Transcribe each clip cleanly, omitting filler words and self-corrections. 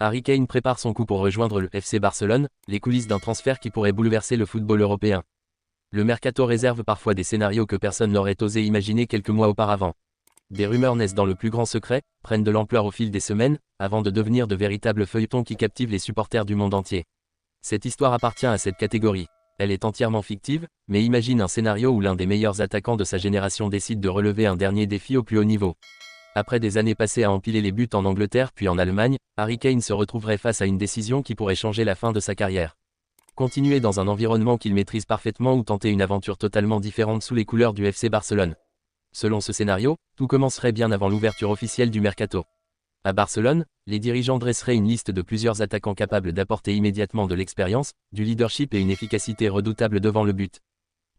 Harry Kane prépare son coup pour rejoindre le FC Barcelone, les coulisses d'un transfert qui pourrait bouleverser le football européen. Le mercato réserve parfois des scénarios que personne n'aurait osé imaginer quelques mois auparavant. Des rumeurs naissent dans le plus grand secret, prennent de l'ampleur au fil des semaines, avant de devenir de véritables feuilletons qui captivent les supporters du monde entier. Cette histoire appartient à cette catégorie. Elle est entièrement fictive, mais imagine un scénario où l'un des meilleurs attaquants de sa génération décide de relever un dernier défi au plus haut niveau. Après des années passées à empiler les buts en Angleterre puis en Allemagne, Harry Kane se retrouverait face à une décision qui pourrait changer la fin de sa carrière. Continuer dans un environnement qu'il maîtrise parfaitement ou tenter une aventure totalement différente sous les couleurs du FC Barcelone. Selon ce scénario, tout commencerait bien avant l'ouverture officielle du mercato. À Barcelone, les dirigeants dresseraient une liste de plusieurs attaquants capables d'apporter immédiatement de l'expérience, du leadership et une efficacité redoutable devant le but.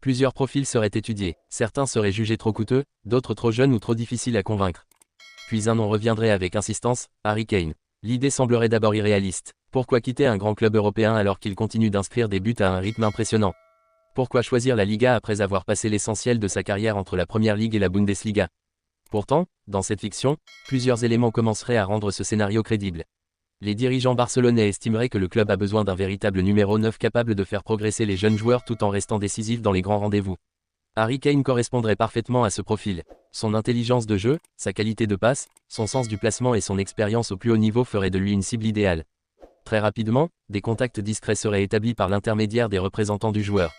Plusieurs profils seraient étudiés, certains seraient jugés trop coûteux, d'autres trop jeunes ou trop difficiles à convaincre. Puis un nom reviendrait avec insistance, Harry Kane. L'idée semblerait d'abord irréaliste. Pourquoi quitter un grand club européen alors qu'il continue d'inscrire des buts à un rythme impressionnant? Pourquoi choisir la Liga après avoir passé l'essentiel de sa carrière entre la Première Ligue et la Bundesliga? Pourtant, dans cette fiction, plusieurs éléments commenceraient à rendre ce scénario crédible. Les dirigeants barcelonais estimeraient que le club a besoin d'un véritable numéro 9 capable de faire progresser les jeunes joueurs tout en restant décisif dans les grands rendez-vous. Harry Kane correspondrait parfaitement à ce profil. Son intelligence de jeu, sa qualité de passe, son sens du placement et son expérience au plus haut niveau feraient de lui une cible idéale. Très rapidement, des contacts discrets seraient établis par l'intermédiaire des représentants du joueur.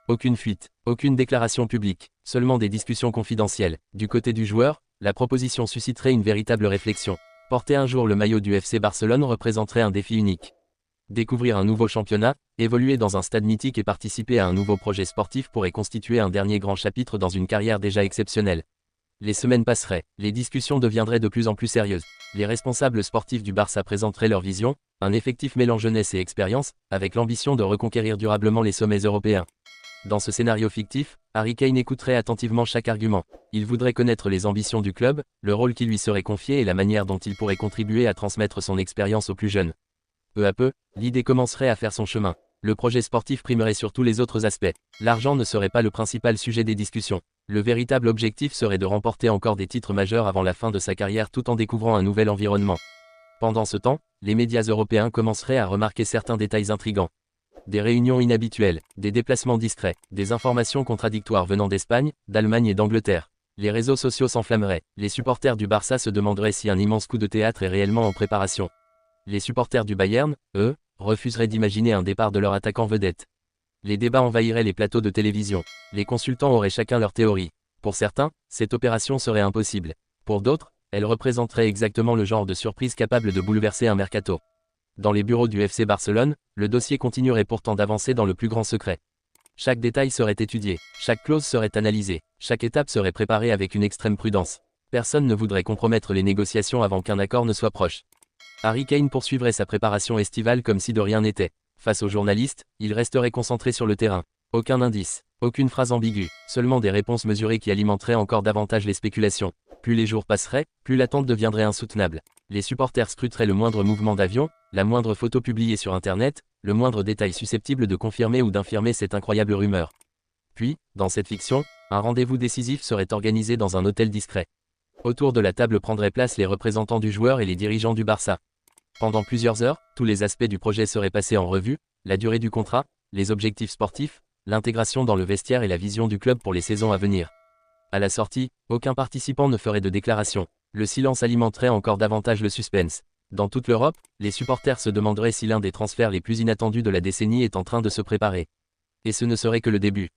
Aucune fuite, aucune déclaration publique, seulement des discussions confidentielles. Du côté du joueur, la proposition susciterait une véritable réflexion. Porter un jour le maillot du FC Barcelone représenterait un défi unique. Découvrir un nouveau championnat, évoluer dans un stade mythique et participer à un nouveau projet sportif pourrait constituer un dernier grand chapitre dans une carrière déjà exceptionnelle. Les semaines passeraient, les discussions deviendraient de plus en plus sérieuses. Les responsables sportifs du Barça présenteraient leur vision, un effectif mélange jeunesse et expérience, avec l'ambition de reconquérir durablement les sommets européens. Dans ce scénario fictif, Harry Kane écouterait attentivement chaque argument. Il voudrait connaître les ambitions du club, le rôle qui lui serait confié et la manière dont il pourrait contribuer à transmettre son expérience aux plus jeunes. Peu à peu, l'idée commencerait à faire son chemin. Le projet sportif primerait sur tous les autres aspects. L'argent ne serait pas le principal sujet des discussions. Le véritable objectif serait de remporter encore des titres majeurs avant la fin de sa carrière tout en découvrant un nouvel environnement. Pendant ce temps, les médias européens commenceraient à remarquer certains détails intrigants. Des réunions inhabituelles, des déplacements discrets, des informations contradictoires venant d'Espagne, d'Allemagne et d'Angleterre. Les réseaux sociaux s'enflammeraient. Les supporters du Barça se demanderaient si un immense coup de théâtre est réellement en préparation. Les supporters du Bayern, eux, refuseraient d'imaginer un départ de leur attaquant vedette. Les débats envahiraient les plateaux de télévision. Les consultants auraient chacun leur théorie. Pour certains, cette opération serait impossible. Pour d'autres, elle représenterait exactement le genre de surprise capable de bouleverser un mercato. Dans les bureaux du FC Barcelone, le dossier continuerait pourtant d'avancer dans le plus grand secret. Chaque détail serait étudié, chaque clause serait analysée, chaque étape serait préparée avec une extrême prudence. Personne ne voudrait compromettre les négociations avant qu'un accord ne soit proche. Harry Kane poursuivrait sa préparation estivale comme si de rien n'était. Face aux journalistes, il resterait concentré sur le terrain. Aucun indice, aucune phrase ambiguë, seulement des réponses mesurées qui alimenteraient encore davantage les spéculations. Plus les jours passeraient, plus l'attente deviendrait insoutenable. Les supporters scruteraient le moindre mouvement d'avion, la moindre photo publiée sur Internet, le moindre détail susceptible de confirmer ou d'infirmer cette incroyable rumeur. Puis, dans cette fiction, un rendez-vous décisif serait organisé dans un hôtel discret. Autour de la table prendraient place les représentants du joueur et les dirigeants du Barça. Pendant plusieurs heures, tous les aspects du projet seraient passés en revue, la durée du contrat, les objectifs sportifs, l'intégration dans le vestiaire et la vision du club pour les saisons à venir. À la sortie, aucun participant ne ferait de déclaration. Le silence alimenterait encore davantage le suspense. Dans toute l'Europe, les supporters se demanderaient si l'un des transferts les plus inattendus de la décennie est en train de se préparer. Et ce ne serait que le début.